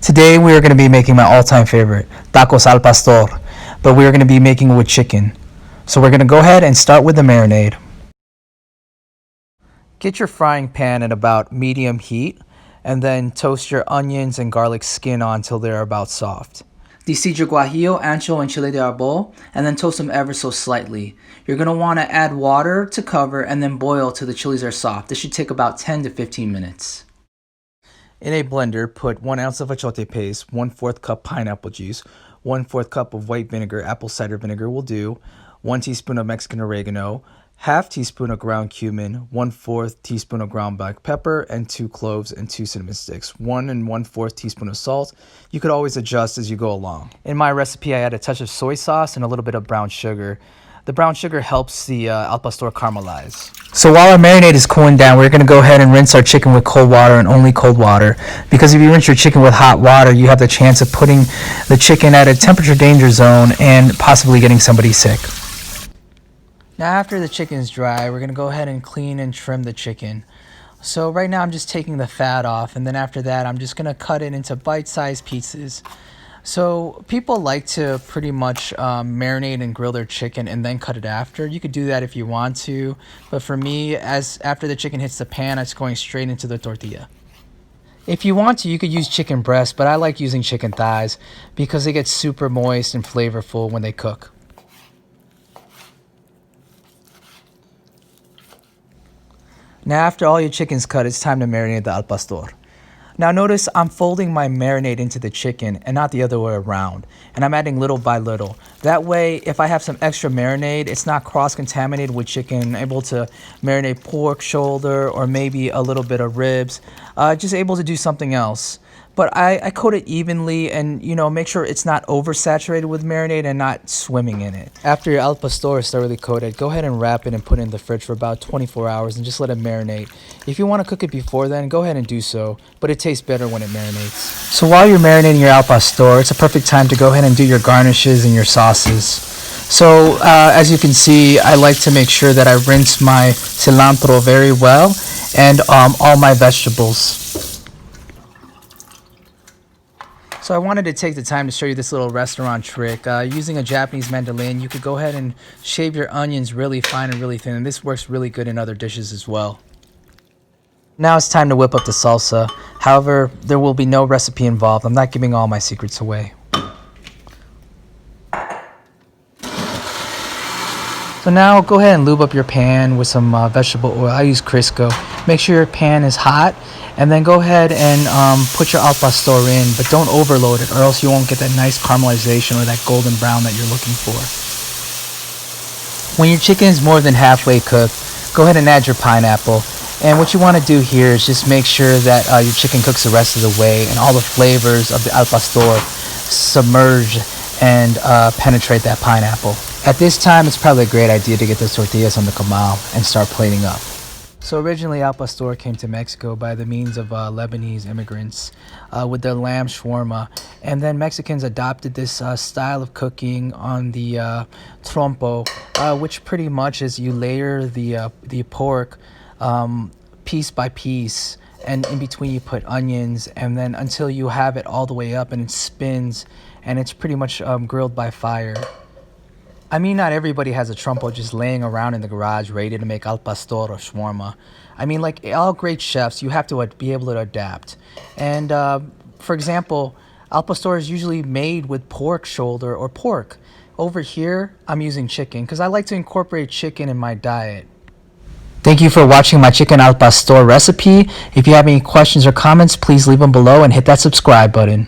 Today we are going to be making my all-time favorite, tacos al pastor, but we are going to be making it with chicken. So we're going to go ahead and start with the marinade. Get your frying pan at about medium heat and then toast your onions and garlic skin on until they're about soft. Deseed your guajillo, ancho, and chile de arbol, and then toast them ever so slightly. You're going to want to add water to cover and then boil till the chilies are soft. This should take about 10 to 15 minutes. In a blender, put 1 ounce of achiote paste, 1/4 cup pineapple juice, 1/4 cup of white vinegar, apple cider vinegar will do, 1 teaspoon of Mexican oregano, half teaspoon of ground cumin, 1/4 teaspoon of ground black pepper, and 2 cloves and 2 cinnamon sticks, 1 1/4 teaspoon of salt. You could always adjust as you go along. In my recipe, I add a touch of soy sauce and a little bit of brown sugar. The brown sugar helps the al pastor caramelize. So while our marinade is cooling down, we're going to go ahead and rinse our chicken with cold water and only cold water. Because if you rinse your chicken with hot water, you have the chance of putting the chicken at a temperature danger zone and possibly getting somebody sick. Now after the chicken is dry, we're going to go ahead and clean and trim the chicken. So right now I'm just taking the fat off, and then after that I'm just going to cut it into bite-sized pieces. So people like to pretty much marinate and grill their chicken and then cut it after. You could do that if you want to, but for me, after the chicken hits the pan, it's going straight into the tortilla. If you want to, you could use chicken breast, but I like using chicken thighs because they get super moist and flavorful when they cook. Now after all your chicken's cut, it's time to marinate the al pastor. Now notice I'm folding my marinade into the chicken and not the other way around. And I'm adding little by little. That way, if I have some extra marinade, it's not cross-contaminated with chicken. I'm able to marinate pork shoulder or maybe a little bit of ribs. Just able to do something else. But I coat it evenly and, make sure it's not oversaturated with marinade and not swimming in it. After your al pastor is thoroughly coated, go ahead and wrap it and put it in the fridge for about 24 hours and just let it marinate. If you want to cook it before then, go ahead and do so, but it tastes better when it marinates. So while you're marinating your al pastor, it's a perfect time to go ahead and do your garnishes and your sauces. So as you can see, I like to make sure that I rinse my cilantro very well and all my vegetables. So I wanted to take the time to show you this little restaurant trick. Using a Japanese mandolin, you could go ahead and shave your onions really fine and really thin, and this works really good in other dishes as well. Now it's time to whip up the salsa. However, there will be no recipe involved. I'm not giving all my secrets away. So now go ahead and lube up your pan with some vegetable oil. I use Crisco. Make sure your pan is hot, and then go ahead and put your al pastor in, but don't overload it or else you won't get that nice caramelization or that golden brown that you're looking for. When your chicken is more than halfway cooked, go ahead and add your pineapple. And what you want to do here is just make sure that your chicken cooks the rest of the way and all the flavors of the al pastor submerge and penetrate that pineapple. At this time, it's probably a great idea to get the tortillas on the comal and start plating up. So originally, al pastor came to Mexico by the means of Lebanese immigrants with their lamb shawarma. And then Mexicans adopted this style of cooking on the trompo, which pretty much is you layer the pork piece by piece, and in between you put onions, and then until you have it all the way up and it spins, and it's pretty much grilled by fire. I mean, not everybody has a trompo just laying around in the garage ready to make al pastor or shawarma. I mean, like all great chefs, you have to be able to adapt. And for example, al pastor is usually made with pork shoulder or pork. Over here, I'm using chicken because I like to incorporate chicken in my diet. Thank you for watching my chicken al pastor recipe. If you have any questions or comments, please leave them below and hit that subscribe button.